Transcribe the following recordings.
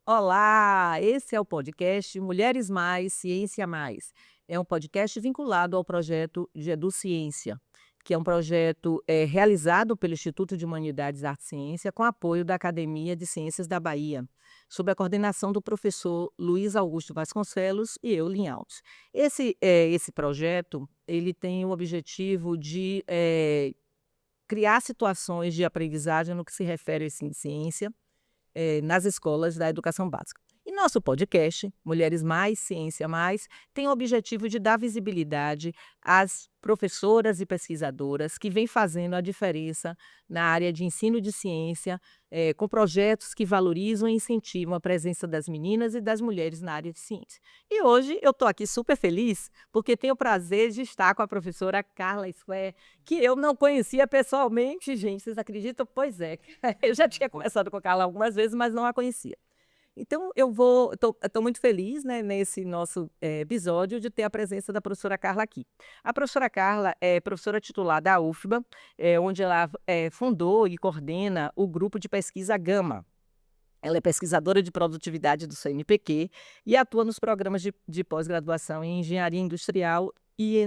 Olá, esse é o podcast Mulheres Mais, Ciência Mais. É um podcast vinculado ao projeto de EduCiência, que é um projeto realizado pelo Instituto de Humanidades, Arte e Ciência, com apoio da Academia de Ciências da Bahia, sob a coordenação do professor Luiz Augusto Vasconcelos e eu, Lin Alves. Esse projeto ele tem o objetivo de criar situações de aprendizagem no que se refere à ciência nas escolas da educação básica. E nosso podcast, Mulheres Mais, Ciência Mais, tem o objetivo de dar visibilidade às professoras e pesquisadoras que vêm fazendo a diferença na área de ensino de ciência, com projetos que valorizam e incentivam a presença das meninas e das mulheres na área de ciência. E hoje eu estou aqui super feliz, porque tenho o prazer de estar com a professora Carla Square, que eu não conhecia pessoalmente, gente, vocês acreditam? Pois é, eu já tinha conversado com a Carla algumas vezes, mas não a conhecia. Então estou muito feliz, né, nesse nosso episódio de ter a presença da professora Carla aqui. A professora Carla é professora titular da UFBA, onde ela fundou e coordena o grupo de pesquisa Gama. Ela é pesquisadora de produtividade do CNPq e atua nos programas de pós-graduação em engenharia industrial e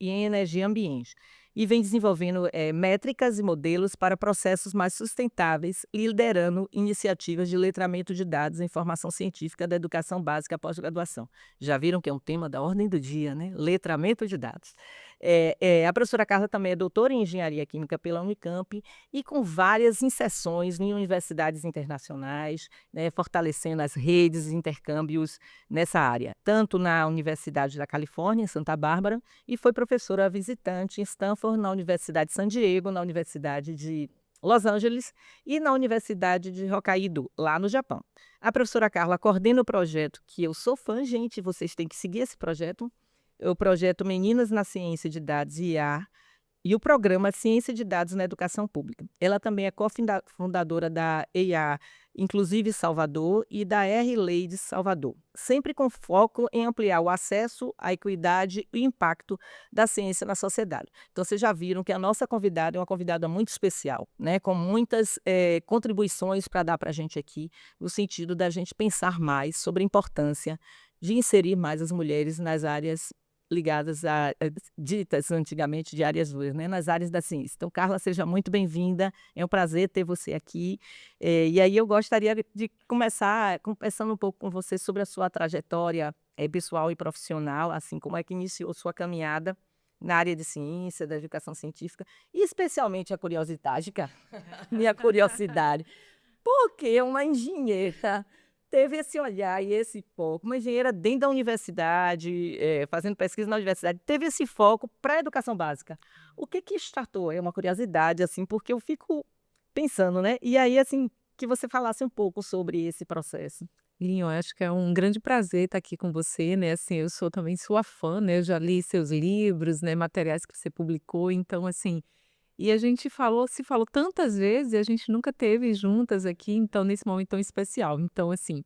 em energia ambiente. E vem desenvolvendo métricas e modelos para processos mais sustentáveis, liderando iniciativas de letramento de dados e informação científica da educação básica à pós-graduação. Já viram que é um tema da ordem do dia, né? Letramento de dados. A professora Carla também é doutora em engenharia química pela Unicamp e com várias inserções em universidades internacionais, né, fortalecendo as redes e intercâmbios nessa área, tanto na Universidade da Califórnia, em Santa Bárbara, e foi professora visitante em Stanford, na Universidade de San Diego, na Universidade de Los Angeles e na Universidade de Hokkaido, lá no Japão. A professora Carla coordena o projeto, que eu sou fã, gente, vocês têm que seguir esse projeto, o projeto Meninas na Ciência de Dados e IA, e o programa Ciência de Dados na Educação Pública. Ela também é cofundadora da EIA, inclusive Salvador, e da R-Lade Salvador, sempre com foco em ampliar o acesso, a equidade e o impacto da ciência na sociedade. Então, vocês já viram que a nossa convidada é uma convidada muito especial, né, com muitas contribuições para dar para a gente aqui, no sentido da gente pensar mais sobre a importância de inserir mais as mulheres nas áreas ligadas ditas antigamente de áreas duras, né, nas áreas da ciência. Então, Carla, seja muito bem-vinda, é um prazer ter você aqui. E aí eu gostaria de começar conversando um pouco com você sobre a sua trajetória pessoal e profissional, assim, como é que iniciou sua caminhada na área de ciência, da educação científica, e especialmente a curiosidade, cara, minha curiosidade. Porque uma engenheira teve esse olhar e esse foco, uma engenheira dentro da universidade, fazendo pesquisa na universidade, teve esse foco para a educação básica. O que que startou? É uma curiosidade, assim, porque eu fico pensando, né? E aí, assim, que você falasse um pouco sobre esse processo. Sim, eu acho que é um grande prazer estar aqui com você, né, assim, eu sou também sua fã, né, eu já li seus livros, né, materiais que você publicou, então assim, e a gente se falou tantas vezes e a gente nunca teve juntas aqui, então nesse momento tão especial, então assim,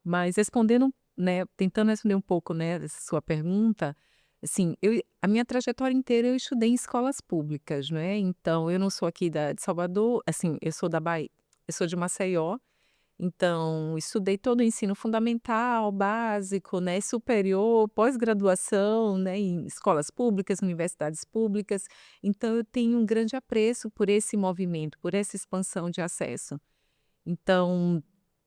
mas respondendo, né, tentando responder um pouco, né, essa sua pergunta, assim, a minha trajetória inteira eu estudei em escolas públicas, né, então eu não sou aqui de Salvador, assim, eu sou da Bahia, eu sou de Maceió, então, estudei todo o ensino fundamental, básico, né, superior, pós-graduação, né, em escolas públicas, universidades públicas. Então, eu tenho um grande apreço por esse movimento, por essa expansão de acesso. Então,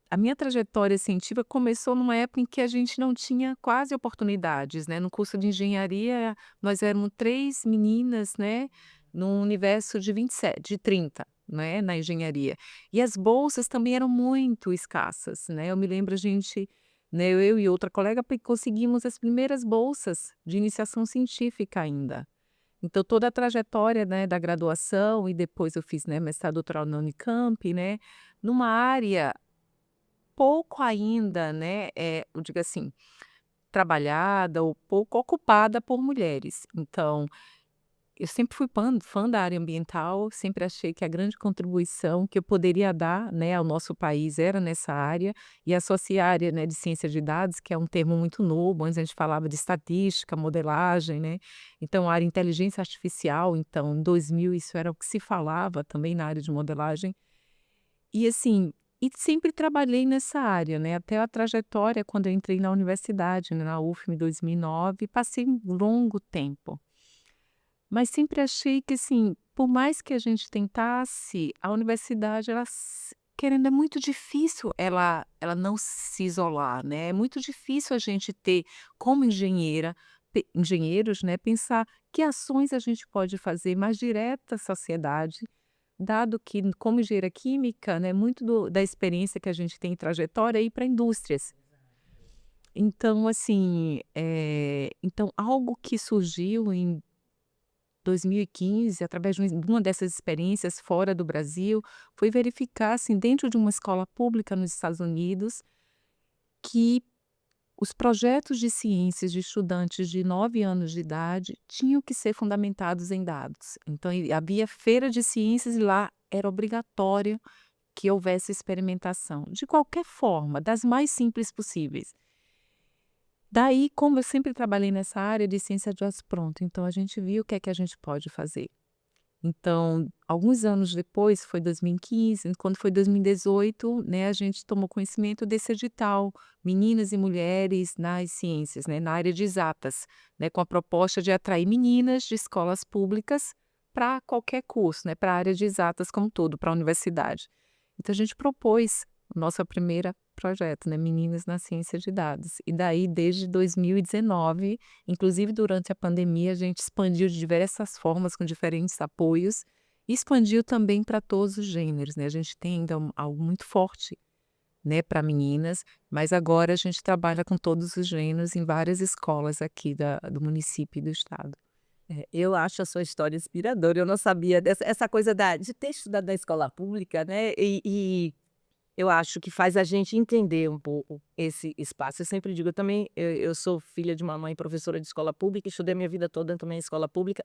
a minha trajetória científica começou numa época em que a gente não tinha quase oportunidades, né? No curso de engenharia, nós éramos 3 meninas, né, num universo de 27, de 30, né, na engenharia. E as bolsas também eram muito escassas, né? Eu me lembro a gente, né, eu e outra colega conseguimos as primeiras bolsas de iniciação científica ainda. Então toda a trajetória, né, da graduação e depois eu fiz, né, mestrado, doutorado na Unicamp, né, numa área pouco ainda, né, eu digo assim, trabalhada ou pouco ocupada por mulheres. Então, eu sempre fui fã da área ambiental, sempre achei que a grande contribuição que eu poderia dar, né, ao nosso país era nessa área, e associar a área, né, de ciência de dados, que é um termo muito novo, antes a gente falava de estatística, modelagem, né, então a área inteligência artificial, então em 2000 isso era o que se falava também na área de modelagem, e assim, E sempre trabalhei nessa área, né, até a trajetória quando eu entrei na universidade, né, na UFM em 2009, passei um longo tempo. Mas sempre achei que, assim, por mais que a gente tentasse, a universidade ela querendo é muito difícil ela não se isolar, né, é muito difícil a gente ter, como engenheiros, né, pensar que ações a gente pode fazer mais direta à sociedade, dado que como engenheira química, né, muito da experiência que a gente tem em trajetória é ir para indústrias. Então assim, então algo que surgiu em 2015, através de uma dessas experiências fora do Brasil, foi verificar, assim, dentro de uma escola pública nos Estados Unidos, que os projetos de ciências de estudantes de 9 anos de idade tinham que ser fundamentados em dados. Então, havia feira de ciências e lá era obrigatório que houvesse experimentação, de qualquer forma, das mais simples possíveis. Daí, como eu sempre trabalhei nessa área de ciência de pronto, então a gente viu o que é que a gente pode fazer. Então, alguns anos depois, foi 2015, quando foi 2018, né, a gente tomou conhecimento desse edital, Meninas e Mulheres nas Ciências, né, na área de exatas, né, com a proposta de atrair meninas de escolas públicas para qualquer curso, né, para a área de exatas como um todo, para a universidade. Então, a gente propôs o nosso primeiro projeto, né, Meninas na Ciência de Dados. E daí, desde 2019, inclusive durante a pandemia, a gente expandiu de diversas formas, com diferentes apoios, e expandiu também para todos os gêneros, né? A gente tem ainda algo muito forte, né, para meninas, mas agora a gente trabalha com todos os gêneros em várias escolas aqui do município e do estado. Eu acho a sua história inspiradora, eu não sabia dessa essa coisa de ter estudado na escola pública, né, e eu acho que faz a gente entender um pouco esse espaço. Eu sempre digo, eu também eu sou filha de uma mãe professora de escola pública, estudei a minha vida toda também em escola pública,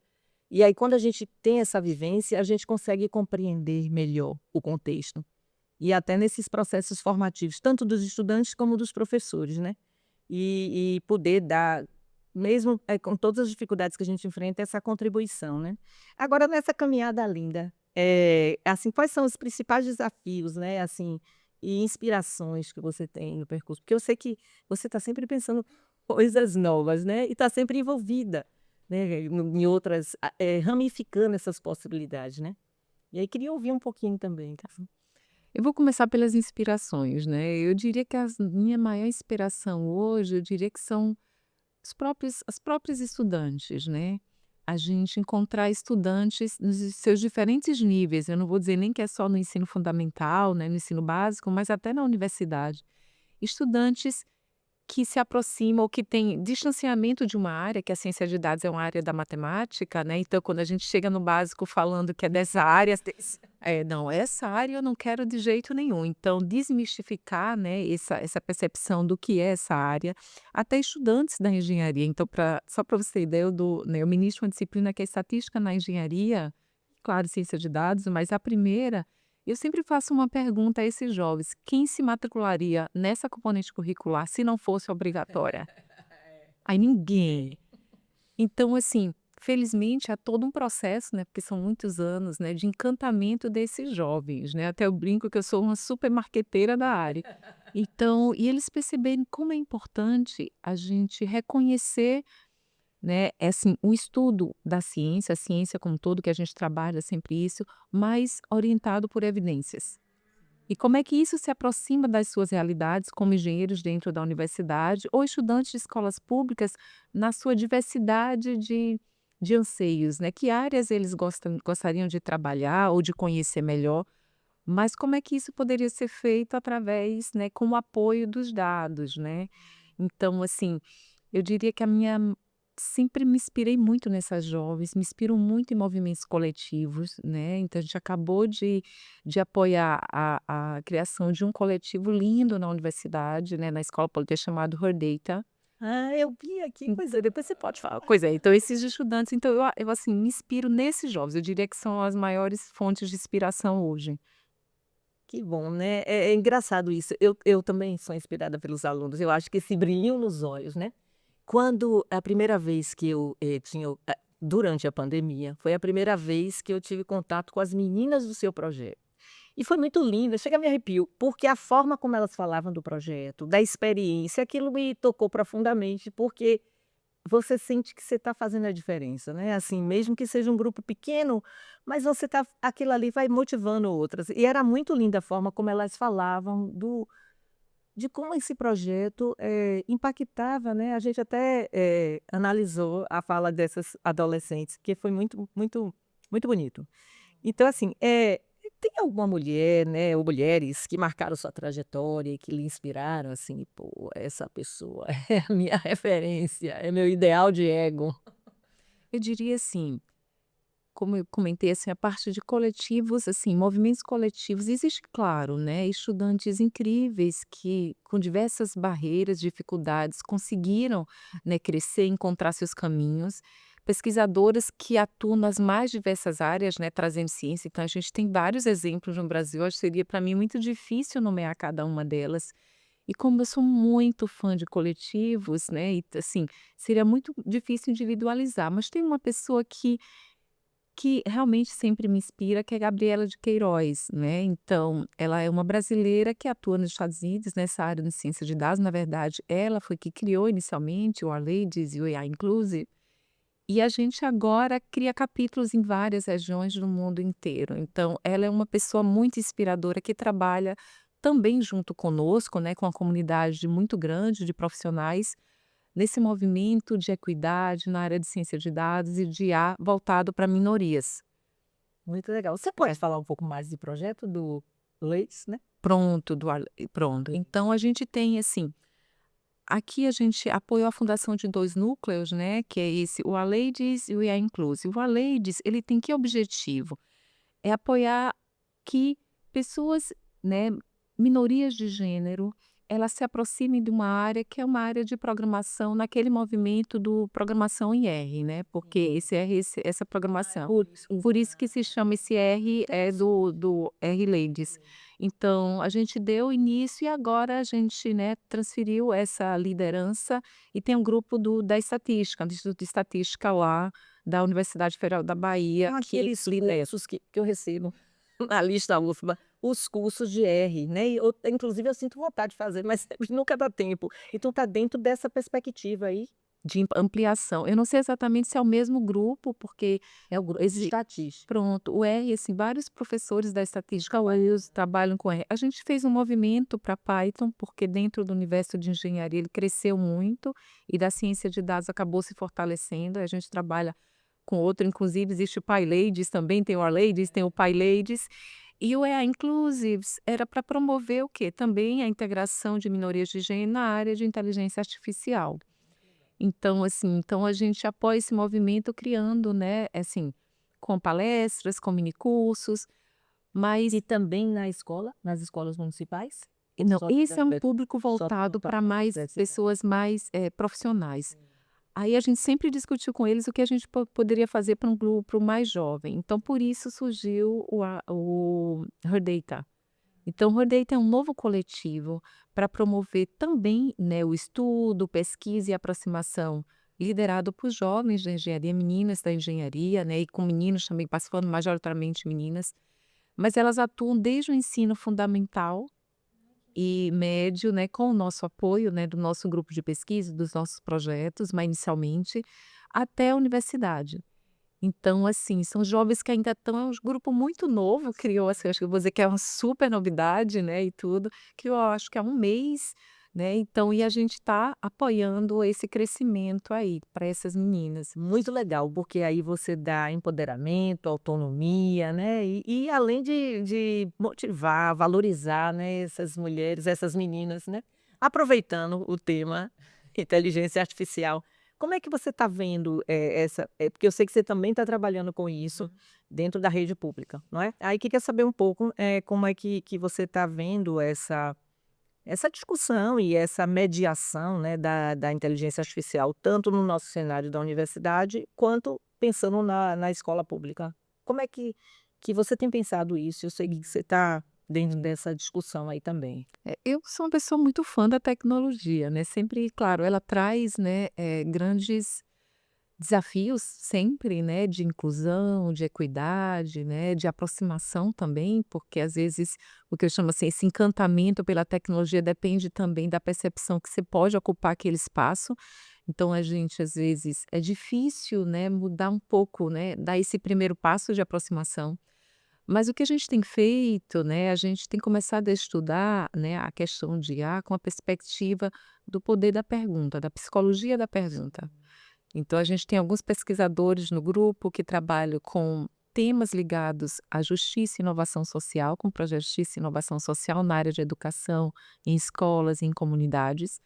e aí quando a gente tem essa vivência, a gente consegue compreender melhor o contexto, e até nesses processos formativos, tanto dos estudantes como dos professores, né. E poder dar, mesmo, com todas as dificuldades que a gente enfrenta, essa contribuição, né. Agora nessa caminhada linda, assim, quais são os principais desafios, né, assim, e inspirações que você tem no percurso? Porque eu sei que você está sempre pensando coisas novas, né, e está sempre envolvida, né, em outras, ramificando essas possibilidades, né. E aí queria ouvir um pouquinho também, tá. Eu vou começar pelas inspirações, né? Eu diria que minha maior inspiração hoje, eu diria que são as próprias estudantes, né? A gente encontrar estudantes nos seus diferentes níveis. Eu não vou dizer nem que é só no ensino fundamental, né, no ensino básico, mas até na universidade. Estudantes que se aproxima ou que tem distanciamento de uma área, que a ciência de dados é uma área da matemática, né, então quando a gente chega no básico falando que é dessa área, não, essa área eu não quero de jeito nenhum, então desmistificar, né, essa percepção do que é essa área, até estudantes da engenharia, então só para você ter ideia, eu ministro uma disciplina que é estatística na engenharia, claro, ciência de dados, mas a primeira eu sempre faço uma pergunta a esses jovens: quem se matricularia nessa componente curricular se não fosse obrigatória? Aí ninguém. Então, assim, felizmente há todo um processo, né, porque são muitos anos, né, de encantamento desses jovens, né? Até eu brinco que eu sou uma super marqueteira da área. Então, e eles perceberem como é importante a gente reconhecer, né, é assim, o estudo da ciência, a ciência como um todo, que a gente trabalha sempre isso, mas orientado por evidências. E como é que isso se aproxima das suas realidades como engenheiros dentro da universidade ou estudantes de escolas públicas na sua diversidade de anseios, né? Que áreas eles gostariam de trabalhar ou de conhecer melhor, mas como é que isso poderia ser feito através, né, com o apoio dos dados, né? Então, assim, eu diria que a minha sempre me inspirei muito nessas jovens, me inspiro muito em movimentos coletivos, né, então a gente acabou de apoiar a criação de um coletivo lindo na universidade, né, na Escola Politécnica chamado Her Data. Ah, eu vi aqui, pois é, depois você pode falar. Pois é, então esses estudantes, então eu assim, me inspiro nesses jovens, eu diria que são as maiores fontes de inspiração hoje. Que bom, né. É engraçado isso. Eu também sou inspirada pelos alunos. Eu acho que esse brilhinho nos olhos, né. Quando a primeira vez que eu, durante a pandemia, foi a primeira vez que eu tive contato com as meninas do seu projeto. E foi muito lindo, chega a me arrepio, porque a forma como elas falavam do projeto, da experiência, aquilo me tocou profundamente, porque você sente que você está fazendo a diferença, né, assim, mesmo que seja um grupo pequeno, mas você tá aquilo ali vai motivando outras. E era muito linda a forma como elas falavam de como esse projeto, impactava, né, a gente até, analisou a fala dessas adolescentes, que foi muito muito muito bonito. Então assim, tem alguma mulher, né, ou mulheres que marcaram sua trajetória e que lhe inspiraram, assim: "Pô, essa pessoa é a minha referência, é meu ideal de ego"? Eu diria assim, como eu comentei, assim, a parte de coletivos, assim, movimentos coletivos, existe, claro, né, estudantes incríveis que, com diversas barreiras, dificuldades, conseguiram, né, crescer, encontrar seus caminhos. Pesquisadoras que atuam nas mais diversas áreas, né, trazendo ciência. Então, a gente tem vários exemplos no Brasil. Acho que seria para mim muito difícil nomear cada uma delas. E como eu sou muito fã de coletivos, né, e assim, seria muito difícil individualizar. Mas tem uma pessoa que realmente sempre me inspira, que é Gabriela de Queiroz, né. Então, ela é uma brasileira que atua nos Estados Unidos nessa área de ciência de dados. Na verdade, ela foi que criou inicialmente o Our-Ladies e o AI Inclusive, e a gente agora cria capítulos em várias regiões do mundo inteiro. Então, ela é uma pessoa muito inspiradora que trabalha também junto conosco, né, com a comunidade muito grande de profissionais, nesse movimento de equidade na área de ciência de dados e de IA voltado para minorias. Muito legal. Você pode falar um pouco mais de projeto do Leis, né? Pronto, pronto. Então a gente tem assim, aqui a gente apoiou a fundação de 2 núcleos, né, que é esse, o A-Ladies e o IA Inclusive. O A-Ladies, ele tem que objetivo? É apoiar que pessoas, né, minorias de gênero, elas se aproximem de uma área que é uma área de programação naquele movimento do programação em R, né, porque esse R, essa programação. Por isso que se chama esse R, é do R Ladies. Então, a gente deu início e agora a gente, né, transferiu essa liderança e tem um grupo da estatística, do Instituto de Estatística lá da Universidade Federal da Bahia, São que aqueles lidera. cursos que eu recebo na lista UFBA, os cursos de R, né, e eu inclusive eu sinto vontade de fazer, mas nunca dá tempo. Então tá dentro dessa perspectiva aí, De ampliação. Eu não sei exatamente se é o mesmo grupo, porque é o grupo estatístico. pronto, o R, assim, vários professores da estatística UES trabalham com R. A gente fez um movimento para Python, porque dentro do universo de engenharia ele cresceu muito e da ciência de dados acabou se fortalecendo. A gente trabalha com outro, inclusive existe o PyLadies também, tem o OurLadies, tem o PyLadies. E o EA Inclusives era para promover o quê? Também a integração de minorias de gênero na área de inteligência artificial. Então, assim, então a gente apoia esse movimento criando, né, assim, com palestras, com minicursos, mas E também na escola, nas escolas municipais? Ou não, só esse da é um univers público só voltado voltado para para mais universidade? pessoas mais, profissionais. Aí a gente sempre discutiu com eles o que a gente poderia fazer para um grupo mais jovem. Então, por isso surgiu o Her Data. Então, o Her Data é um novo coletivo para promover também, né, o estudo, pesquisa e aproximação, liderado por jovens da engenharia, meninas da engenharia, né, e com meninos também participando, majoritariamente meninas, mas elas atuam desde o ensino fundamental e médio, né, com o nosso apoio, né, do nosso grupo de pesquisa, dos nossos projetos, mas inicialmente, até a universidade. Então, assim, são jovens que ainda estão, é um grupo muito novo, criou, assim, acho que eu vou dizer que é uma super novidade, né, e tudo, que eu acho que há um mês, né, então, e a gente está apoiando esse crescimento aí para essas meninas. Muito legal, porque aí você dá empoderamento, autonomia, né, e além de motivar, valorizar, né, essas mulheres, essas meninas, né. Aproveitando o tema inteligência artificial, como é que você está vendo, porque eu sei que você também está trabalhando com isso dentro da rede pública, não é? Aí queria saber um pouco, como é que você está vendo essa discussão e essa mediação, né, da inteligência artificial, tanto no nosso cenário da universidade, quanto pensando na escola pública. Como é que você tem pensado isso? Eu sei que você está dentro dessa discussão aí também. Eu sou uma pessoa muito fã da tecnologia, né, sempre, claro, ela traz, né, grandes desafios sempre, né, de inclusão, de equidade, né, de aproximação também, porque às vezes o que eu chamo assim, esse encantamento pela tecnologia depende também da percepção que você pode ocupar aquele espaço. Então a gente às vezes é difícil, né, mudar um pouco, né, dar esse primeiro passo de aproximação. Mas o que a gente tem feito, né, a gente tem começado a estudar, né, a questão de IA com a perspectiva do poder da pergunta, da psicologia da pergunta. Então, a gente tem alguns pesquisadores no grupo que trabalham com temas ligados à justiça e inovação social, com o projeto Justiça e Inovação Social na área de educação, em escolas, em comunidades.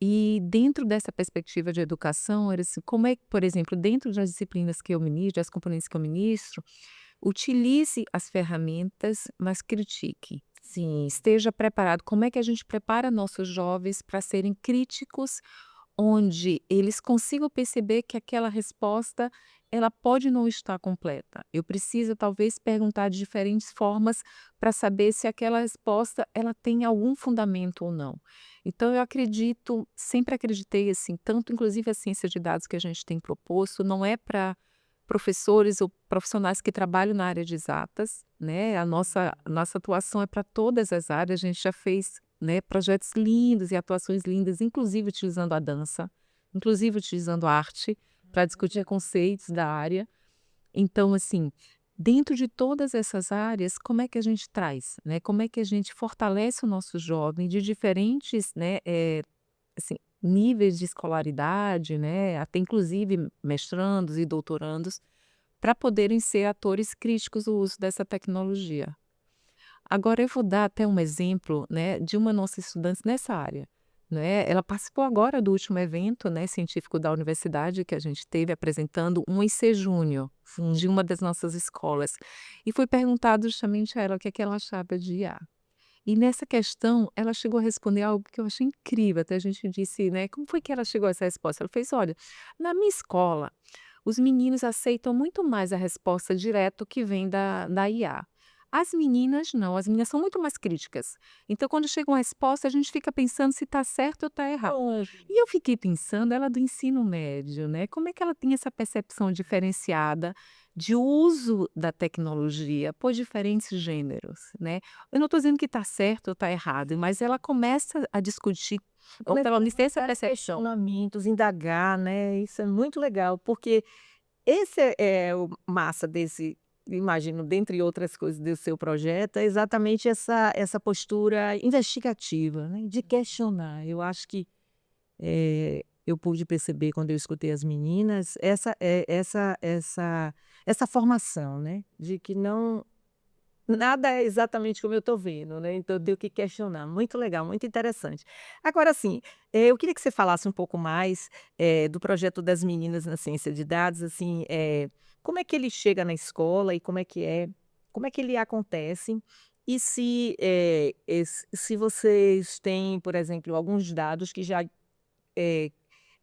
E dentro dessa perspectiva de educação, era assim, como é que, por exemplo, dentro das disciplinas que eu ministro, das componentes que eu ministro, utilize as ferramentas, mas critique. Sim, Esteja preparado. Como é que a gente prepara nossos jovens para serem críticos, onde eles consigam perceber que aquela resposta ela pode não estar completa. Eu preciso talvez perguntar de diferentes formas para saber se aquela resposta ela tem algum fundamento ou não. Então eu acredito, sempre acreditei assim, tanto inclusive a ciência de dados que a gente tem proposto, não é para professores ou profissionais que trabalham na área de exatas, né? A nossa atuação é para todas as áreas. A gente já fez, né, projetos lindos e atuações lindas, inclusive utilizando a dança, inclusive utilizando a arte para discutir conceitos da área. Então, assim, dentro de todas essas áreas, como é que a gente traz, né? Como é que a gente fortalece o nosso jovem de diferentes, né, assim, níveis de escolaridade, né, até inclusive mestrandos e doutorandos, para poderem ser atores críticos do uso dessa tecnologia. Agora eu vou dar até um exemplo, né, de uma nossa estudante nessa área, né. Ela participou agora do último evento, né, científico da universidade que a gente teve apresentando um IC Júnior, sim. de uma das nossas escolas, e foi perguntado justamente a ela o que é que ela achava de IA. E nessa questão, ela chegou a responder algo que eu achei incrível, até a gente disse, né, como foi que ela chegou a essa resposta? Ela fez: "Olha, na minha escola, os meninos aceitam muito mais a resposta direto que vem da IA. As meninas não, as meninas são muito mais críticas. Então, quando chega uma resposta, a gente fica pensando se está certo ou está errado". Poxa. E eu fiquei pensando, ela do ensino médio, né? Como é que ela tem essa percepção diferenciada de uso da tecnologia por diferentes gêneros, né? Eu não estou dizendo que está certo ou está errado, mas ela começa a discutir, ou pelo menos ter essa Vários percepção. questionamentos, indagar, né, isso é muito legal, porque esse é o massa desse, imagino, dentre outras coisas do seu projeto, é exatamente essa postura investigativa, né, de questionar. Eu acho que, eu pude perceber quando eu escutei as meninas, essa formação, né, de que não nada é exatamente como eu estou vendo, né, então eu tenho que questionar. Muito legal, muito interessante. Agora assim, eu queria que você falasse um pouco mais, do projeto das meninas na ciência de dados, assim, como é que ele chega na escola e como é que ele acontece? E se vocês têm, por exemplo, alguns dados que já, eh,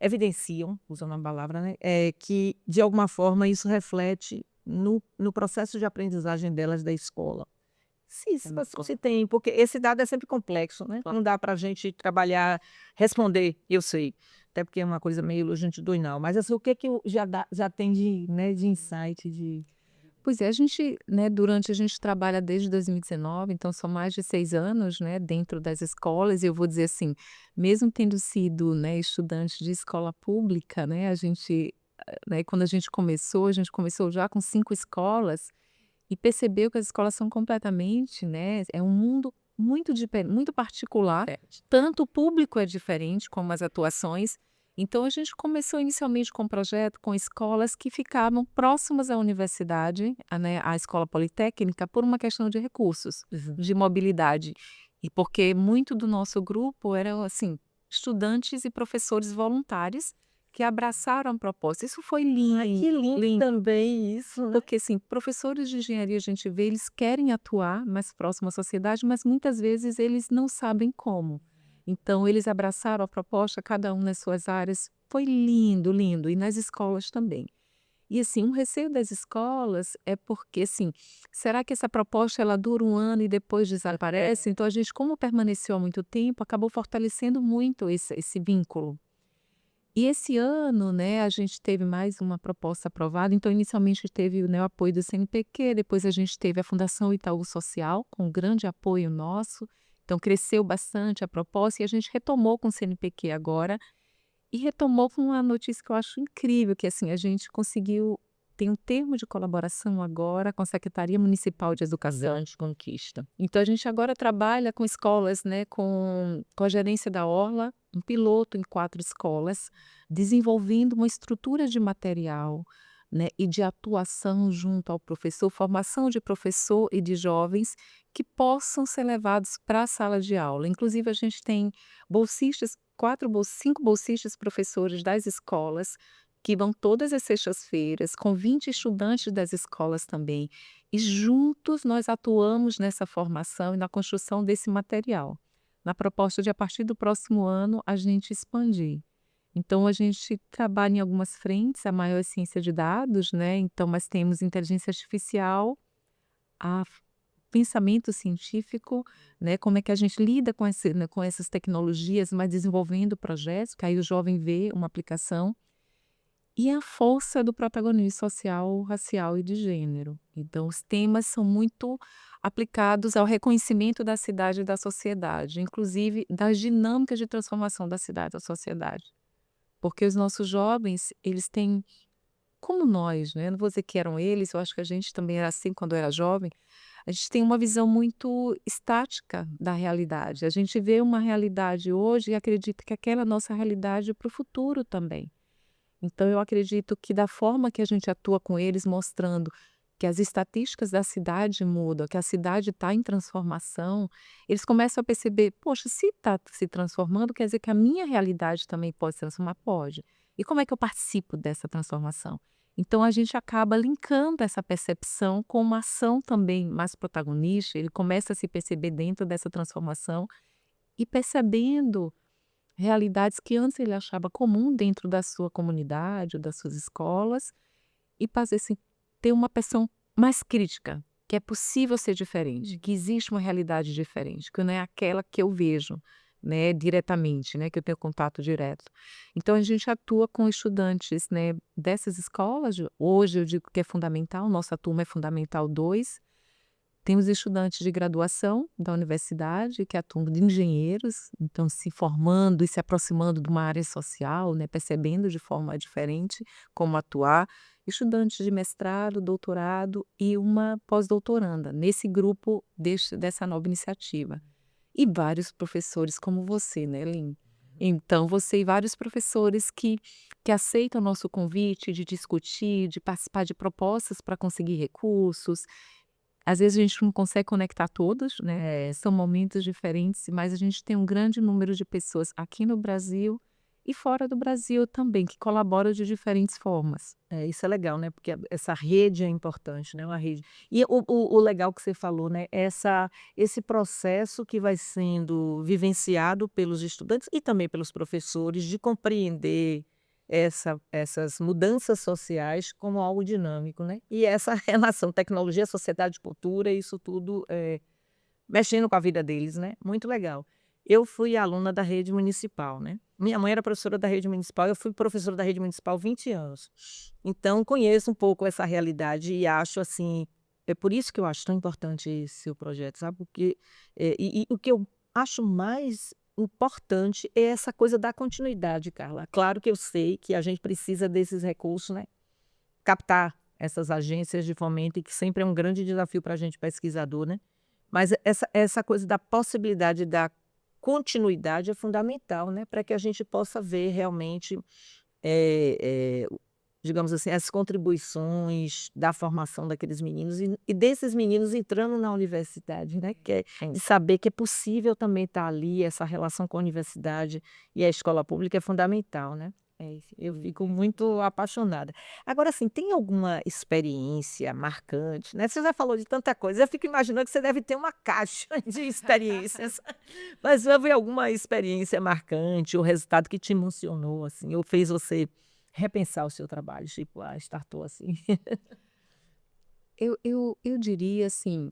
evidenciam, usando a palavra, né, que de alguma forma isso reflete no processo de aprendizagem delas da escola. Se tem, porque esse dado é sempre complexo, né, não dá para a gente trabalhar, responder: "Eu sei", até porque é uma coisa meio longitudinal, mas assim, o que que já tem de, né, de insight, de Pois é, a gente, né, a gente trabalha desde 2019, então são mais de 6 anos, né, dentro das escolas, e eu vou dizer assim, mesmo tendo sido, né, estudante de escola pública, né, a gente, né, quando a gente começou já com 5 escolas, e percebeu que as escolas são completamente, né, é um mundo muito particular, tanto o público é diferente como as atuações. Então a gente começou inicialmente com um projeto com escolas que ficavam próximas à universidade, né, à escola politécnica, por uma questão de recursos, Uhum. de mobilidade. E porque muito do nosso grupo eram, assim, estudantes e professores voluntários que abraçaram a proposta. Isso foi Ai, lindo, que lindo lindo. também isso, né. Porque, assim, professores de engenharia a gente vê, eles querem atuar mais próximo à sociedade, mas muitas vezes eles não sabem como. Então, eles abraçaram a proposta, cada um nas suas áreas. Foi lindo, lindo. E nas escolas também. E, assim, um receio das escolas é porque, assim, será que essa proposta ela dura um ano e depois desaparece? Então, a gente, como permaneceu há muito tempo, acabou fortalecendo muito esse vínculo. E esse ano, né, a gente teve mais uma proposta aprovada, então inicialmente teve, né, o apoio do CNPq, depois a gente teve a Fundação Itaú Social, com grande apoio nosso, então cresceu bastante a proposta e a gente retomou com o CNPq agora, e retomou com uma notícia que eu acho incrível, que assim, a gente conseguiu tem um termo de colaboração agora com a Secretaria Municipal de Educação. Grande conquista. Então a gente agora trabalha com escolas, né, com a gerência da Orla, um piloto em 4 escolas, desenvolvendo uma estrutura de material, né, e de atuação junto ao professor, formação de professor e de jovens que possam ser levados para a sala de aula. Inclusive a gente tem bolsistas, 5 bolsistas professores das escolas que vão todas as sextas-feiras, com 20 estudantes das escolas também, e juntos nós atuamos nessa formação e na construção desse material. Na proposta de, a partir do próximo ano, a gente expandir. Então, a gente trabalha em algumas frentes, a maior é ciência de dados, né? Então, mas temos inteligência artificial, a pensamento científico, né? Como é que a gente lida com, né, com essas tecnologias, mas desenvolvendo projetos, que aí o jovem vê uma aplicação. E a força do protagonismo social, racial e de gênero. Então, os temas são muito aplicados ao reconhecimento da cidade e da sociedade, inclusive das dinâmicas de transformação da cidade e da sociedade. Porque os nossos jovens, eles têm, como nós, né? Não vou dizer que eram eles, eu acho que a gente também era assim quando era jovem, a gente tem uma visão muito estática da realidade. A gente vê uma realidade hoje e acredita que aquela nossa realidade é para o futuro também. Então, eu acredito que da forma que a gente atua com eles, mostrando que as estatísticas da cidade mudam, que a cidade está em transformação, eles começam a perceber, poxa, se está se transformando, quer dizer que a minha realidade também pode se transformar? Pode. E como é que eu participo dessa transformação? Então, a gente acaba linkando essa percepção com uma ação também mais protagonista, ele começa a se perceber dentro dessa transformação e percebendo realidades que antes ele achava comum dentro da sua comunidade ou das suas escolas, e fazer assim, ter uma percepção mais crítica, que é possível ser diferente, que existe uma realidade diferente, que não é aquela que eu vejo, né, diretamente, né, que eu tenho contato direto. Então a gente atua com estudantes, né, dessas escolas, hoje eu digo que é fundamental, nossa turma é fundamental 2. Temos estudantes de graduação da universidade, que atuam de engenheiros, então se formando e se aproximando de uma área social, né, percebendo de forma diferente como atuar. Estudantes de mestrado, doutorado e uma pós-doutoranda, nesse grupo dessa nova iniciativa. E vários professores como você, né, Lin? Então, você e vários professores que aceitam o nosso convite de discutir, de participar de propostas para conseguir recursos. Às vezes a gente não consegue conectar todos, né, são momentos diferentes, mas a gente tem um grande número de pessoas aqui no Brasil e fora do Brasil também, que colaboram de diferentes formas. Isso é legal, né, porque essa rede é importante, né, uma rede. E o legal que você falou, né, esse processo que vai sendo vivenciado pelos estudantes e também pelos professores de compreender essas mudanças sociais como algo dinâmico, né, e essa relação tecnologia, sociedade, cultura, isso tudo, mexendo com a vida deles, né, muito legal. Eu fui aluna da rede municipal, né. Minha mãe era professora da rede municipal, eu fui professora da rede municipal 20 anos. Então conheço um pouco essa realidade e acho, assim, é por isso que eu acho tão importante esse seu projeto, sabe, porque, e o que eu acho mais importante é essa coisa da continuidade, Carla. Claro que eu sei que a gente precisa desses recursos, né, captar essas agências de fomento e que sempre é um grande desafio para a gente pesquisador, né. Mas essa coisa da possibilidade da continuidade é fundamental, né, para que a gente possa ver realmente, digamos assim, as contribuições da formação daqueles meninos e desses meninos entrando na universidade, né, que é de saber que é possível também estar ali, essa relação com a universidade e a escola pública é fundamental, né. Eu fico muito apaixonada. Agora, assim, tem alguma experiência marcante, né, você já falou de tanta coisa, eu fico imaginando que você deve ter uma caixa de experiências, mas houve alguma experiência marcante, o resultado que te emocionou, assim, ou fez você repensar o seu trabalho, tipo, startou assim? Eu diria assim,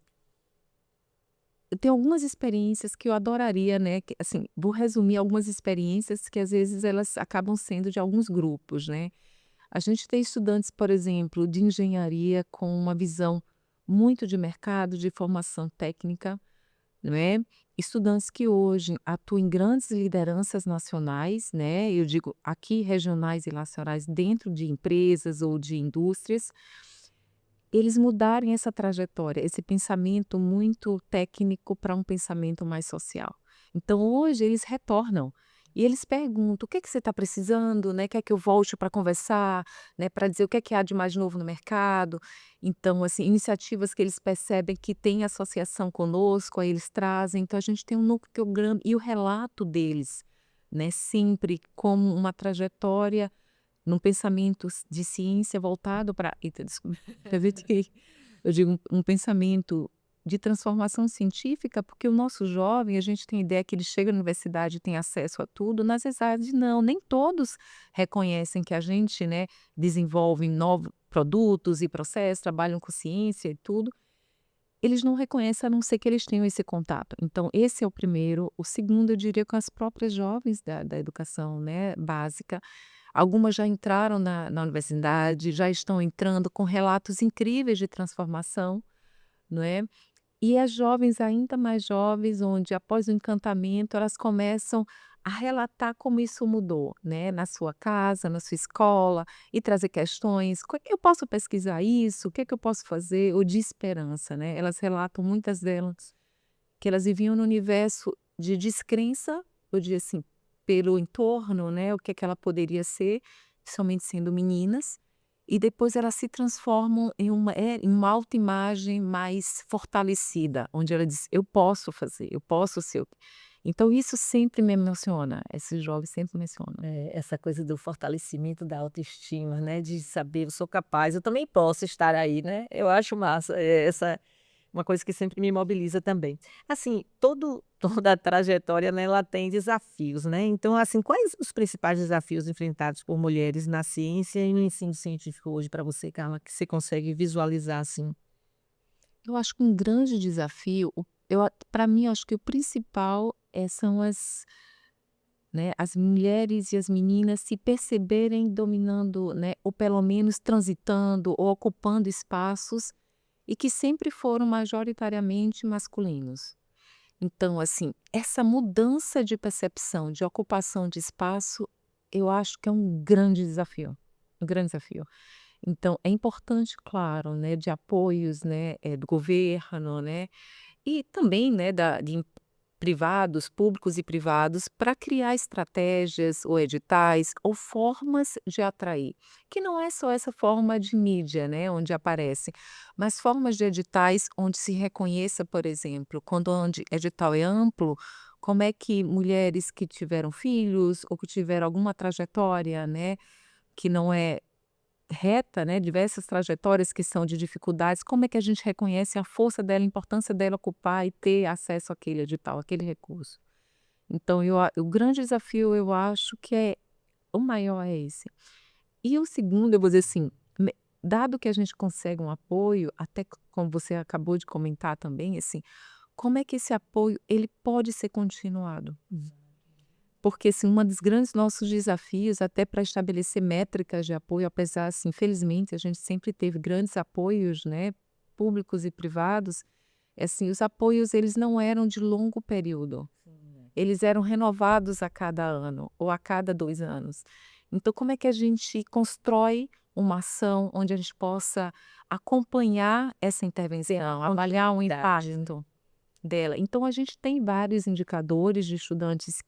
eu tenho algumas experiências que eu adoraria, né, que, assim, vou resumir algumas experiências que às vezes elas acabam sendo de alguns grupos, né. A gente tem estudantes, por exemplo, de engenharia com uma visão muito de mercado, de formação técnica, não é? Estudantes que hoje atuam em grandes lideranças nacionais, né? Eu digo aqui regionais e nacionais dentro de empresas ou de indústrias, eles mudarem essa trajetória, esse pensamento muito técnico para um pensamento mais social. Então hoje eles retornam e eles perguntam: "O que é que você está precisando, né? Quer que eu volte para conversar, né, para dizer o que há de mais novo no mercado?". Então, assim, iniciativas que eles percebem que têm associação conosco, aí eles trazem. Então a gente tem um núcleo grande e o relato deles, né, sempre como uma trajetória num pensamento de ciência voltado para, eita, desculpa, engasguei. Eu digo um pensamento de transformação científica, porque o nosso jovem, a gente tem ideia que ele chega na universidade e tem acesso a tudo, na verdade não, nem todos reconhecem que a gente, né, desenvolve novos produtos e processos, trabalham com ciência e tudo, eles não reconhecem a não ser que eles tenham esse contato. Então esse é o primeiro. O segundo eu diria com as próprias jovens da educação, né, básica. Algumas já entraram na universidade, já estão entrando com relatos incríveis de transformação, não é? E as jovens ainda mais jovens, onde após o encantamento elas começam a relatar como isso mudou, né, na sua casa, na sua escola, e trazer questões: "Eu posso pesquisar isso? O que é que eu posso fazer?", ou de esperança, né. Elas relatam, muitas delas, que elas viviam no universo de descrença, ou de, assim, pelo entorno, né, o que é que ela poderia ser, somente sendo meninas, e depois elas se transformam em uma autoimagem mais fortalecida, onde ela diz: "Eu posso fazer, eu posso ser". Então isso sempre me emociona, esses jovens sempre me mencionam. Essa coisa do fortalecimento da autoestima, né, de saber: "Eu sou capaz, eu também posso estar aí", né. Eu acho massa, essa uma coisa que sempre me mobiliza também. Assim, toda a trajetória, né, ela tem desafios, né, então, assim, quais os principais desafios enfrentados por mulheres na ciência e no ensino científico hoje para você, Carla, que você consegue visualizar, assim? Eu acho que um grande desafio, para mim, eu acho que o principal, são as, né, as mulheres e as meninas se perceberem dominando, né, ou pelo menos transitando ou ocupando espaços e que sempre foram majoritariamente masculinos. Então, assim, essa mudança de percepção, de ocupação de espaço, eu acho que é um grande desafio, um grande desafio. Então, é importante, claro, né, de apoios, né, do governo, né, e também, né, privados, públicos e privados, para criar estratégias ou editais ou formas de atrair, que não é só essa forma de mídia, né, onde aparece, mas formas de editais onde se reconheça, por exemplo, quando onde edital é amplo, como é que mulheres que tiveram filhos ou que tiveram alguma trajetória, né, que não é reta, né, diversas trajetórias que são de dificuldades, como é que a gente reconhece a força dela, a importância dela ocupar e ter acesso àquele edital, àquele recurso. Então o grande desafio, eu acho que o maior é esse. E o segundo, eu vou dizer assim, dado que a gente consegue um apoio, até como você acabou de comentar também, assim, como é que esse apoio ele pode ser continuado? Porque, assim, uma dos grandes nossos desafios, até para estabelecer métricas de apoio, apesar, assim, infelizmente, a gente sempre teve grandes apoios, né, públicos e privados, assim, os apoios eles não eram de longo período. Eles eram renovados a cada ano ou a cada 2 anos. Então, como é que a gente constrói uma ação onde a gente possa acompanhar essa intervenção, avaliar o impacto dela? Então, a gente tem vários indicadores de estudantes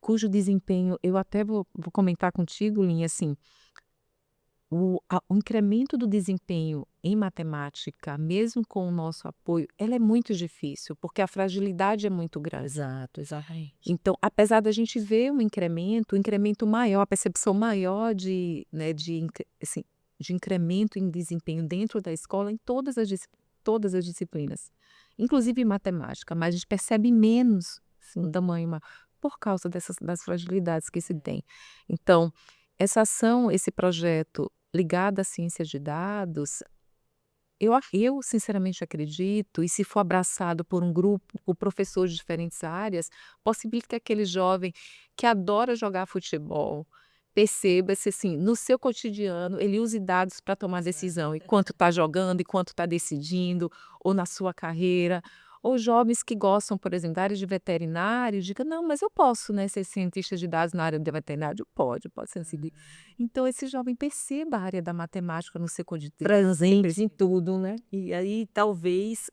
cujo desempenho eu até vou comentar contigo, Linha, assim, o incremento do desempenho em matemática, mesmo com o nosso apoio, ela é muito difícil, porque a fragilidade é muito grande. Exato, exatamente. Então, apesar da gente ver um incremento maior, a percepção maior de, né, assim, de incremento em desempenho dentro da escola em todas as disciplinas, inclusive em matemática, mas a gente percebe menos, assim, o tamanho por causa das fragilidades que se tem. Então, essa ação, esse projeto ligado à ciência de dados, eu sinceramente acredito, e se for abraçado por um grupo, por professores de diferentes áreas, possibilita que aquele jovem que adora jogar futebol perceba se, assim, no seu cotidiano, ele use dados para tomar decisão, enquanto está jogando, enquanto está decidindo, ou na sua carreira. Ou jovens que gostam, por exemplo, da área de veterinário, diga, não, mas eu posso, né, ser cientista de dados na área de veterinário? Pode ser. Então, esse jovem perceba a área da matemática no seu cotidiano. Presente em tudo, né? E aí talvez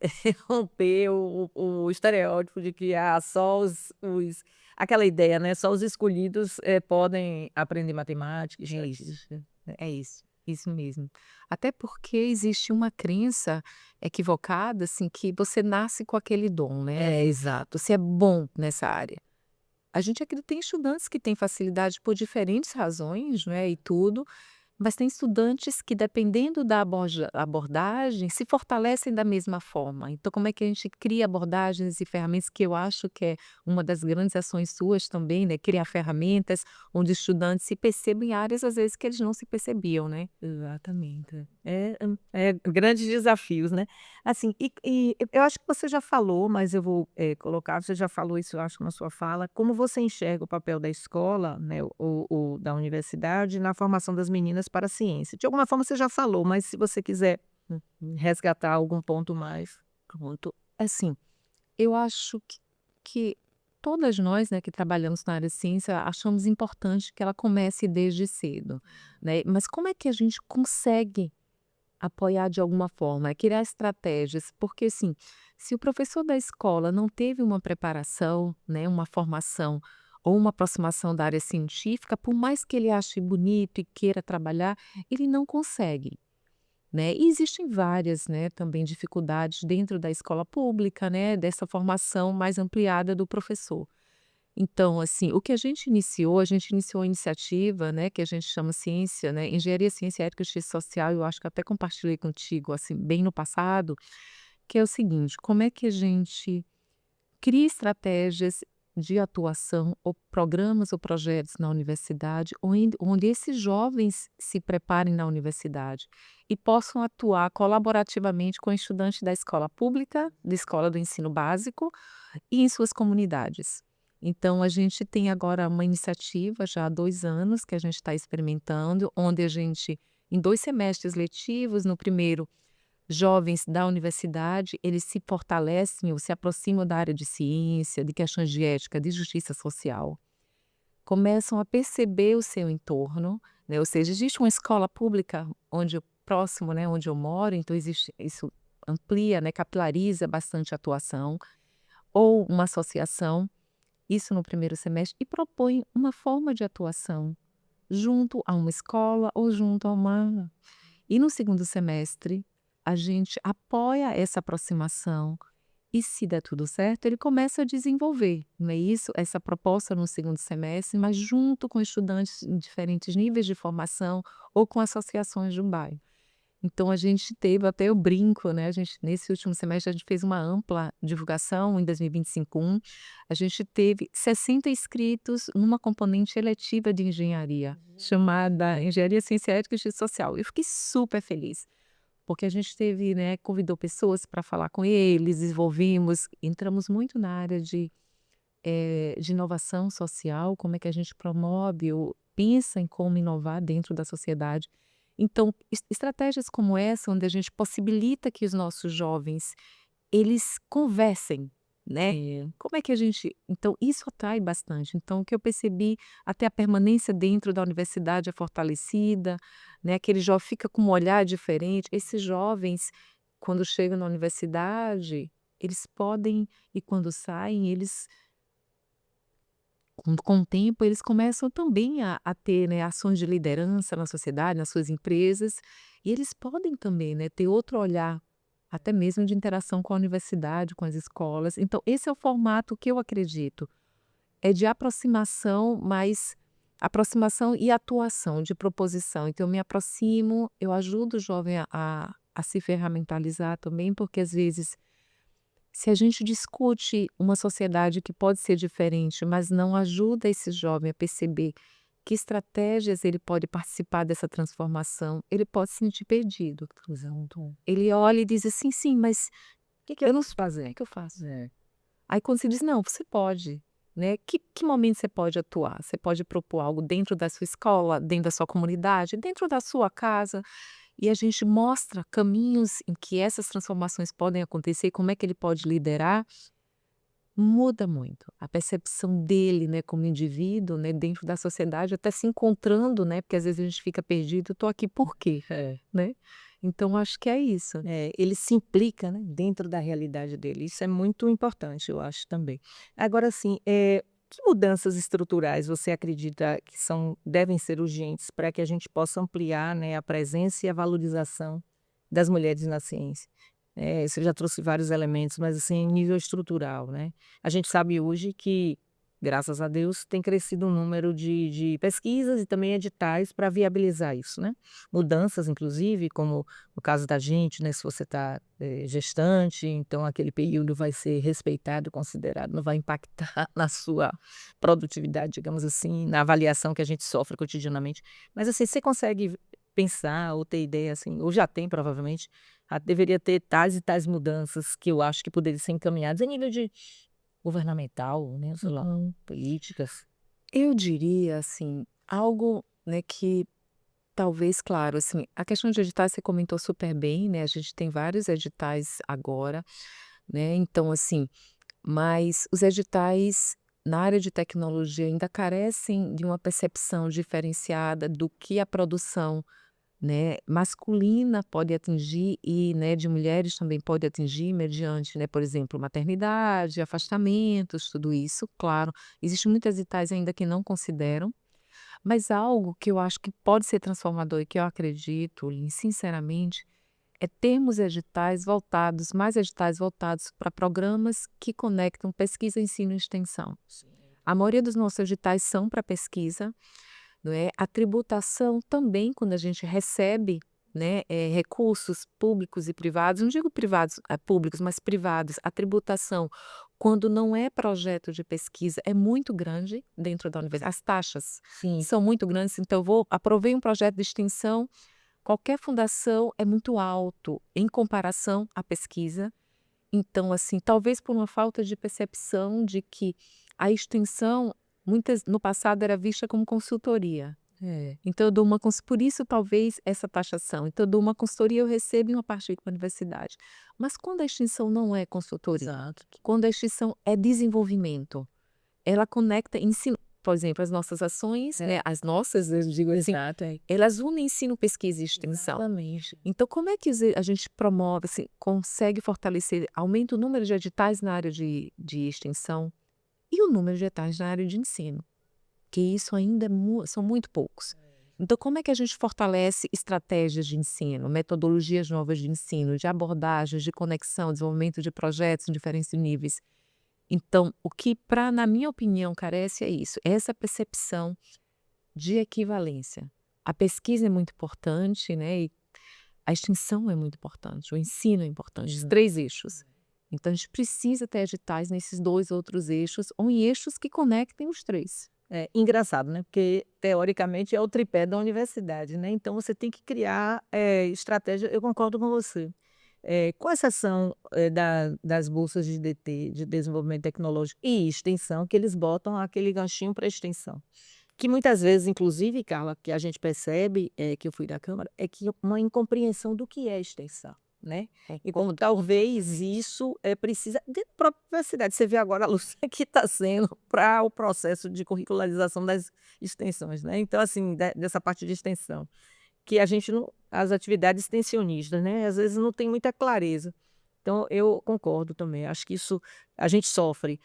romper o estereótipo de que só aquela ideia, né? Só os escolhidos podem aprender matemática, É isso. estatística. É isso mesmo. Até porque existe uma crença equivocada, assim, que você nasce com aquele dom, né? Exato. Você é bom nessa área. A gente acredita tem estudantes que têm facilidade por diferentes razões, né, e tudo, mas tem estudantes que, dependendo da abordagem, se fortalecem da mesma forma. Então, como é que a gente cria abordagens e ferramentas, que eu acho que é uma das grandes ações suas também, né? Criar ferramentas onde estudantes se percebam em áreas, às vezes, que eles não se percebiam, né? Exatamente. É grandes desafios, né. Assim, e eu acho que você já falou, mas eu vou, colocar, você já falou isso, eu acho, na sua fala, como você enxerga o papel da escola, né, ou da universidade na formação das meninas para a ciência. De alguma forma você já falou, mas se você quiser, resgatar algum ponto mais. Pronto. Assim, eu acho que todas nós, né, que trabalhamos na área de ciência, achamos importante que ela comece desde cedo, né? Mas como é que a gente consegue apoiar de alguma forma? É criar estratégias, porque assim, se o professor da escola não teve uma preparação, né, uma formação ou uma aproximação da área científica, por mais que ele ache bonito e queira trabalhar, ele não consegue, né? E existem várias, né, também dificuldades dentro da escola pública, né, dessa formação mais ampliada do professor. Então, assim, o que a gente iniciou a iniciativa, né, que a gente chama ciência, né, engenharia, ciência, ética e justiça social, eu acho que até compartilhei contigo, assim, bem no passado, que é o seguinte, como é que a gente cria estratégias de atuação ou programas ou projetos na universidade, onde esses jovens se preparem na universidade e possam atuar colaborativamente com estudantes da escola pública, da escola do ensino básico e em suas comunidades. Então, a gente tem agora uma iniciativa já há 2 anos que a gente está experimentando, onde a gente, em 2 semestres letivos, no primeiro, jovens da universidade, eles se fortalecem ou se aproximam da área de ciência, de questões de ética, de justiça social, começam a perceber o seu entorno, né? Ou seja, existe uma escola pública próximo, né, onde eu moro, então existe isso, amplia, né, capilariza bastante a atuação, ou uma associação, isso no primeiro semestre, e propõe uma forma de atuação junto a uma escola ou junto a uma. E no segundo semestre, a gente apoia essa aproximação e, se der tudo certo, ele começa a desenvolver, não é isso? Essa proposta no segundo semestre, mas junto com estudantes em diferentes níveis de formação ou com associações de um bairro. Então a gente teve, até eu brinco, né, a gente nesse último semestre a gente fez uma ampla divulgação em 2025, a gente teve 60 inscritos numa componente eletiva de engenharia, chamada Engenharia, Ciência, Ética e Justiça Social. Eu fiquei super feliz, porque a gente teve, né, convidou pessoas para falar com eles, desenvolvimos, entramos muito na área de inovação social, como é que a gente promove ou pensa em como inovar dentro da sociedade. Então, estratégias como essa, onde a gente possibilita que os nossos jovens, eles conversem, né? Como é que a gente. Então, isso atrai bastante. Então, o que eu percebi, até a permanência dentro da universidade é fortalecida, né? Aquele jovem fica com um olhar diferente. Esses jovens, quando chegam na universidade, eles podem, e quando saem, eles com o tempo, eles começam também a ter, né, ações de liderança na sociedade, nas suas empresas, e eles podem também, né, ter outro olhar, até mesmo de interação com a universidade, com as escolas. Então, esse é o formato que eu acredito, é de aproximação, mas aproximação e atuação, de proposição. Então, eu me aproximo, eu ajudo o jovem a se ferramentalizar também, porque às vezes se a gente discute uma sociedade que pode ser diferente, mas não ajuda esse jovem a perceber que estratégias ele pode participar dessa transformação, ele pode se sentir perdido. Exato. Ele olha e diz assim: "Sim, mas O que que eu eu não posso sei o fazer? que eu faço?". É. Aí quando você diz: "Não, você pode", né, que momento você pode atuar? Você pode propor algo dentro da sua escola, dentro da sua comunidade, dentro da sua casa, e a gente mostra caminhos em que essas transformações podem acontecer e como é que ele pode liderar, muda muito a percepção dele, né, como indivíduo, né, dentro da sociedade, até se encontrando, né, porque às vezes a gente fica perdido: "Eu tô aqui por quê?", É. né. Então acho que é isso. É, ele se implica, né, dentro da realidade dele. Isso é muito importante, eu acho também. Agora, assim, que mudanças estruturais você acredita que devem ser urgentes para que a gente possa ampliar, né, a presença e a valorização das mulheres na ciência? Você já trouxe vários elementos, mas assim, em nível estrutural, né? A gente sabe hoje que, graças a Deus, tem crescido o número de pesquisas e também editais para viabilizar isso, né? Mudanças, inclusive, como no caso da gente, né, se você está gestante, então aquele período vai ser respeitado, considerado, não vai impactar na sua produtividade, digamos assim, na avaliação que a gente sofre cotidianamente. Mas assim, você consegue pensar ou ter ideia, assim, ou já tem provavelmente, deveria ter tais e tais mudanças que eu acho que poderiam ser encaminhadas em nível de governamental, né, sei lá, Uhum. políticas. Eu diria, assim, algo, né, que talvez, claro, assim, a questão de editais você comentou super bem, né, a gente tem vários editais agora, né, então assim, mas os editais na área de tecnologia ainda carecem de uma percepção diferenciada do que a produção, né, masculina pode atingir e, né, de mulheres também pode atingir mediante, né, por exemplo, maternidade, afastamentos, tudo isso, claro. Existem muitos editais ainda que não consideram, mas algo que eu acho que pode ser transformador e que eu acredito, Lin, sinceramente, é termos editais voltados, mais editais voltados para programas que conectam pesquisa, ensino e extensão. Sim. A maioria dos nossos editais são para pesquisa, não é? A tributação também, quando a gente recebe, né, recursos públicos e privados, não digo privados, públicos, mas privados, a tributação, quando não é projeto de pesquisa, é muito grande dentro da universidade. As taxas Sim. são muito grandes, então aprovei um projeto de extensão, qualquer fundação é muito alto em comparação à pesquisa. Então, assim, talvez por uma falta de percepção de que a extensão, muitas no passado era vista como consultoria. É, Então eu dou uma por isso talvez essa taxação. Então eu dou uma consultoria, eu recebo uma parte com a universidade. Mas quando a extensão não é consultoria, exato. quando a extensão é desenvolvimento, ela conecta ensino, por exemplo, as nossas ações, É, né, as nossas, eu digo assim, exato, é. elas unem ensino, pesquisa e extensão. Exatamente. Então, como é que a gente promove, assim, consegue fortalecer, aumenta o número de editais na área de extensão e o número de editais na área de ensino? Que isso ainda são muito poucos. Então, como é que a gente fortalece estratégias de ensino, metodologias novas de ensino, de abordagens, de conexão, desenvolvimento de projetos em diferentes níveis? Então, o que, na minha opinião, carece é isso, é essa percepção de equivalência. A pesquisa é muito importante, né? E a extensão é muito importante, o ensino é importante, os Exato. 3 eixos. Então, a gente precisa ter editais nesses 2 outros eixos ou em eixos que conectem os 3. É engraçado, né, porque teoricamente é o tripé da universidade, né, então você tem que criar, estratégia. Eu concordo com você. Com exceção, das bolsas de DT, de desenvolvimento tecnológico e extensão, que eles botam aquele ganchinho para extensão, que muitas vezes, inclusive, Carla, que a gente percebe, que eu fui da Câmara, é que uma incompreensão do que é extensão, né. E como talvez isso, precisa dentro da própria universidade. Você vê agora a luta que está sendo para o processo de curricularização das extensões, né. Então, assim, dessa parte de extensão, que a gente não as atividades extensionistas, né, às vezes não tem muita clareza. Então eu concordo também, acho que isso a gente sofre,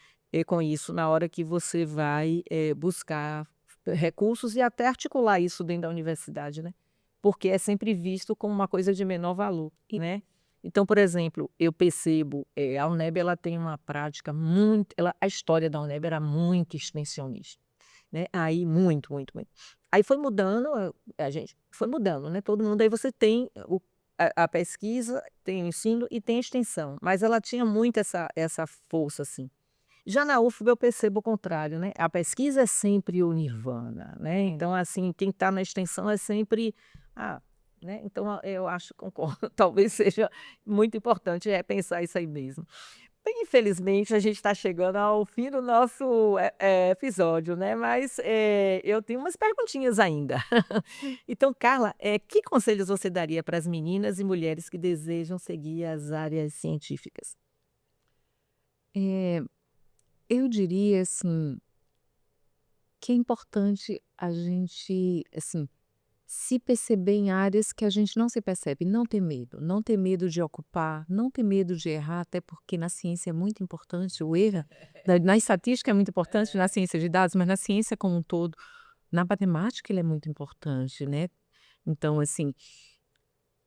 com isso na hora que você vai, buscar recursos e até articular isso dentro da universidade, né, porque é sempre visto como uma coisa de menor valor, né. Então, por exemplo, eu percebo, a UNEB ela tem uma prática muito a história da UNEB era muito extensionista, né, aí muito, muito, muito. Aí foi mudando, a gente foi mudando, né, todo mundo aí você tem a pesquisa, tem o ensino e tem a extensão, mas ela tinha muito essa força, assim. Já na UFBA eu percebo o contrário, né, a pesquisa é sempre o nirvana, né, então assim, quem está na extensão é sempre ah, né, então eu acho concordo, talvez seja muito importante repensar isso aí mesmo. Bem, infelizmente a gente está chegando ao fim do nosso, episódio, né, mas, eu tenho umas perguntinhas ainda. Então Carla, que conselhos você daria para as meninas e mulheres que desejam seguir as áreas científicas? Eh, eu diria, assim, que é importante a gente, assim, se perceber em áreas que a gente não se percebe, não ter medo, não ter medo de ocupar, não ter medo de errar, até porque na ciência é muito importante o erro, na estatística é muito importante, na ciência de dados, mas na ciência como um todo, na matemática ele é muito importante, né. Então, assim,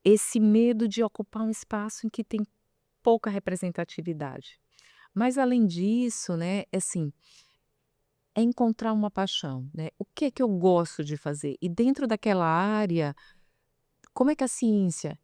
esse medo de ocupar um espaço em que tem pouca representatividade. Mas além disso, né, assim, é encontrar uma paixão, né. O que é que eu gosto de fazer? E dentro daquela área, como é que a ciência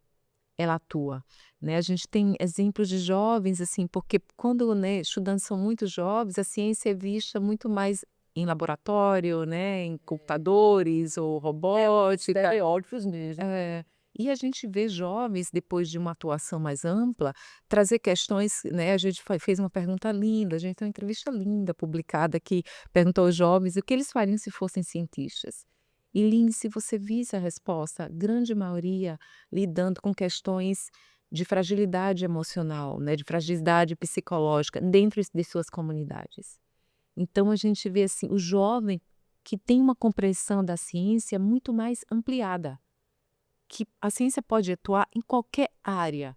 ela atua, né? A gente tem exemplos de jovens, assim, porque quando, né, estudantes são muito jovens, a ciência é vista muito mais em laboratório, né, em computadores ou robótica. Estereótipos mesmo. É, e a gente vê jovens, depois de uma atuação mais ampla, trazer questões, né, a gente fez uma pergunta linda, a gente tem uma entrevista linda publicada que perguntou aos jovens o que eles fariam se fossem cientistas. E Lin, se você visse a resposta, a grande maioria lidando com questões de fragilidade emocional, né, de fragilidade psicológica dentro de suas comunidades. Então a gente vê assim, o jovem que tem uma compreensão da ciência muito mais ampliada, que a ciência pode atuar em qualquer área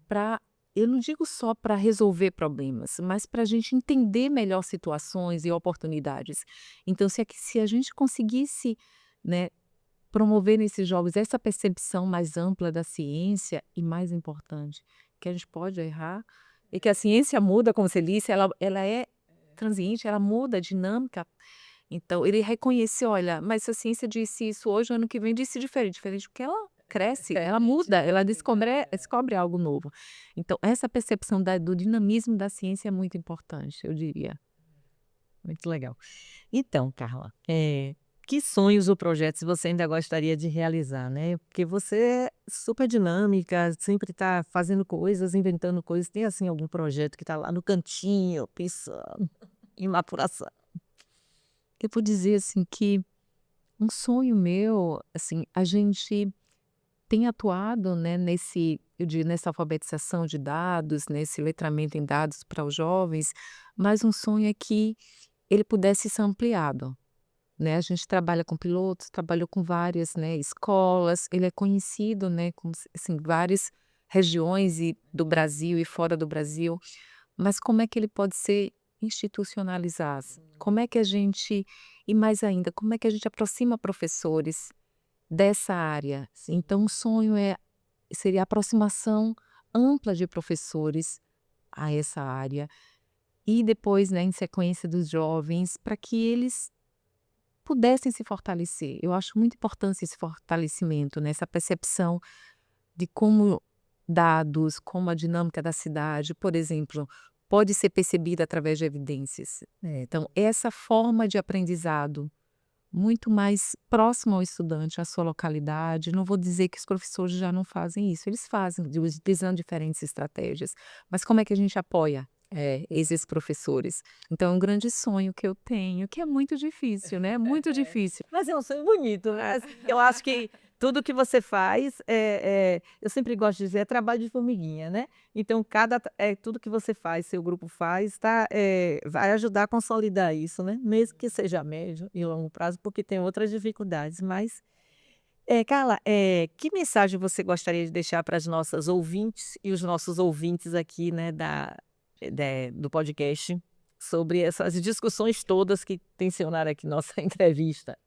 para, eu não digo só para resolver problemas, mas para a gente entender melhor situações e oportunidades. Então, se a gente conseguisse, né, promover nesses jovens essa percepção mais ampla da ciência e, mais importante, que a gente pode errar e que a ciência muda, como você disse, ela é transiente, ela muda a dinâmica. Então, ele reconheceu, olha, mas se a ciência disse isso hoje, ano que vem disse diferente, diferente porque ela cresce, ela muda, ela descobre algo novo. Então, essa percepção do dinamismo da ciência é muito importante, eu diria. Muito legal. Então, Carla, que sonhos ou projetos você ainda gostaria de realizar, né? Porque você é super dinâmica, sempre está fazendo coisas, inventando coisas. Tem assim algum projeto que está lá no cantinho, pensando em maturação? Eu vou dizer assim que um sonho meu, assim, a gente tem atuado, né, eu digo, nessa alfabetização de dados, nesse letramento em dados para os jovens, mas um sonho é que ele pudesse ser ampliado, né. A gente trabalha com pilotos, trabalhou com várias, né, escolas, ele é conhecido, né, como se assim, várias regiões do Brasil e fora do Brasil, mas como é que ele pode ser institucionalizado? Como é que a gente e mais ainda, como é que a gente aproxima professores dessa área? Então o sonho seria a aproximação ampla de professores a essa área e depois, né, em sequência dos jovens, para que eles pudessem se fortalecer. Eu acho muito importante esse fortalecimento, né, essa percepção de como dados, como a dinâmica da cidade, por exemplo, pode ser percebida através de evidências. Então, essa forma de aprendizado muito mais próximo ao estudante, à sua localidade. Não vou dizer que os professores já não fazem isso, eles fazem, utilizando diferentes estratégias. Mas como é que a gente apoia, esses professores? Então, é um grande sonho que eu tenho, que é muito difícil, né? Muito difícil. Mas é um sonho bonito, né? Assim, eu acho que tudo que você faz, eu sempre gosto de dizer, é trabalho de formiguinha, né? Então, tudo que você faz, seu grupo faz, tá, vai ajudar a consolidar isso, né? Mesmo que seja a médio e longo prazo, porque tem outras dificuldades. Mas, Carla, que mensagem você gostaria de deixar para as nossas ouvintes e os nossos ouvintes aqui, né, do podcast, sobre essas discussões todas que tensionaram aqui nossa entrevista?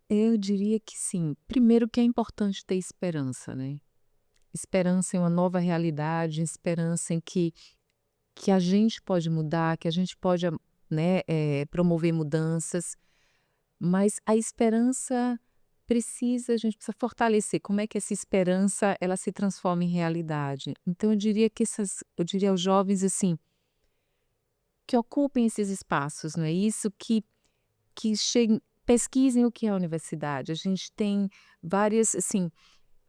Eu diria que sim. Primeiro que é importante ter esperança, né? Esperança em uma nova realidade, esperança em que a gente pode mudar, que a gente pode, né, promover mudanças, mas a esperança a gente precisa fortalecer. Como é que essa esperança ela se transforma em realidade? Então eu diria aos jovens assim, que ocupem esses espaços, não é isso? Que cheguem, pesquisem o que é a universidade. A gente tem várias, assim,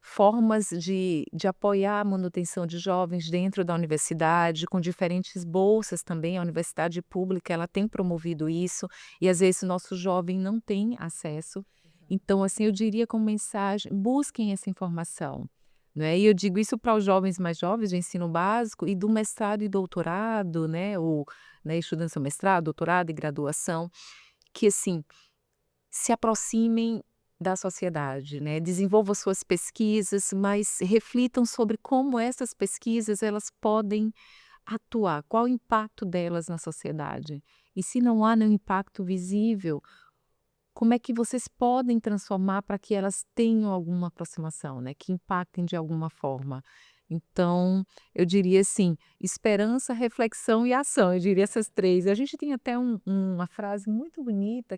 formas de apoiar a manutenção de jovens dentro da universidade, com diferentes bolsas também. A universidade pública, ela tem promovido isso, e às vezes o nosso jovem não tem acesso. Então, assim, eu diria como mensagem: busquem essa informação, né? E eu digo isso para os jovens mais jovens do ensino básico e do mestrado e doutorado, né? Ou, né, estudando seu mestrado, doutorado e graduação, que assim, se aproximem da sociedade, né, desenvolvam suas pesquisas, mas reflitam sobre como essas pesquisas elas podem atuar, qual o impacto delas na sociedade. E se não há nenhum impacto visível, como é que vocês podem transformar para que elas tenham alguma aproximação, né, que impactem de alguma forma. Então, eu diria assim, esperança, reflexão e ação, eu diria essas 3. A gente tem até uma frase muito bonita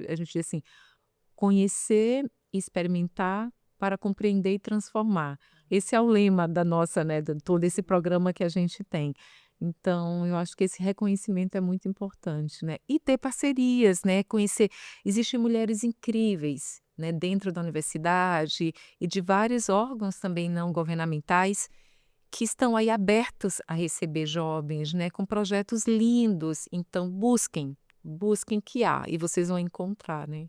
a gente diz assim: "Conhecer e experimentar para compreender e transformar". Esse é o lema da nossa, né, de todo esse programa que a gente tem. Então, eu acho que esse reconhecimento é muito importante, né. E ter parcerias, né, conhecer, existem mulheres incríveis, né, dentro da universidade e de vários órgãos também não governamentais, que estão aí abertos a receber jovens, né, com projetos lindos. Então busquem, busquem que há, e vocês vão encontrar, né.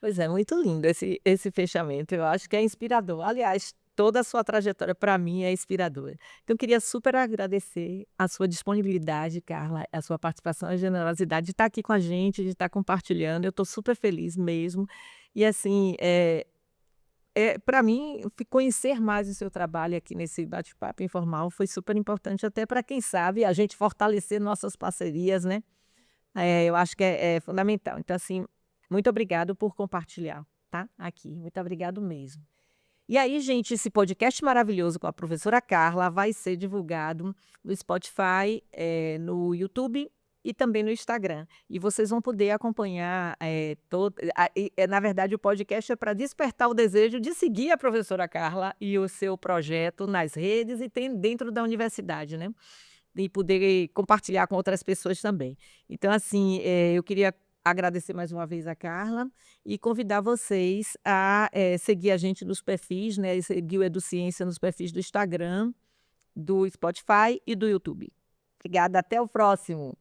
Pois é, muito lindo esse fechamento, eu acho que é inspirador. Aliás, toda a sua trajetória para mim é inspiradora. Então eu queria super agradecer a sua disponibilidade, Carla, a sua participação, a generosidade de estar aqui com a gente, de estar compartilhando, eu estou super feliz mesmo. E assim, para mim, conhecer mais o seu trabalho aqui nesse bate-papo informal foi super importante, até para quem sabe a gente fortalecer nossas parcerias, né? Eu acho que é fundamental. Então, assim, muito obrigado por compartilhar, tá? Aqui. Muito obrigado mesmo. E aí, gente, esse podcast maravilhoso com a professora Carla vai ser divulgado no Spotify, no YouTube e também no Instagram. E vocês vão poder acompanhar, na verdade, o podcast é para despertar o desejo de seguir a professora Carla e o seu projeto nas redes e tem dentro da universidade, né? E poder compartilhar com outras pessoas também. Então, assim, eu queria agradecer mais uma vez a Carla e convidar vocês a, seguir a gente nos perfis, né, e seguir o Educiência nos perfis do Instagram, do Spotify e do YouTube. Obrigada, até o próximo.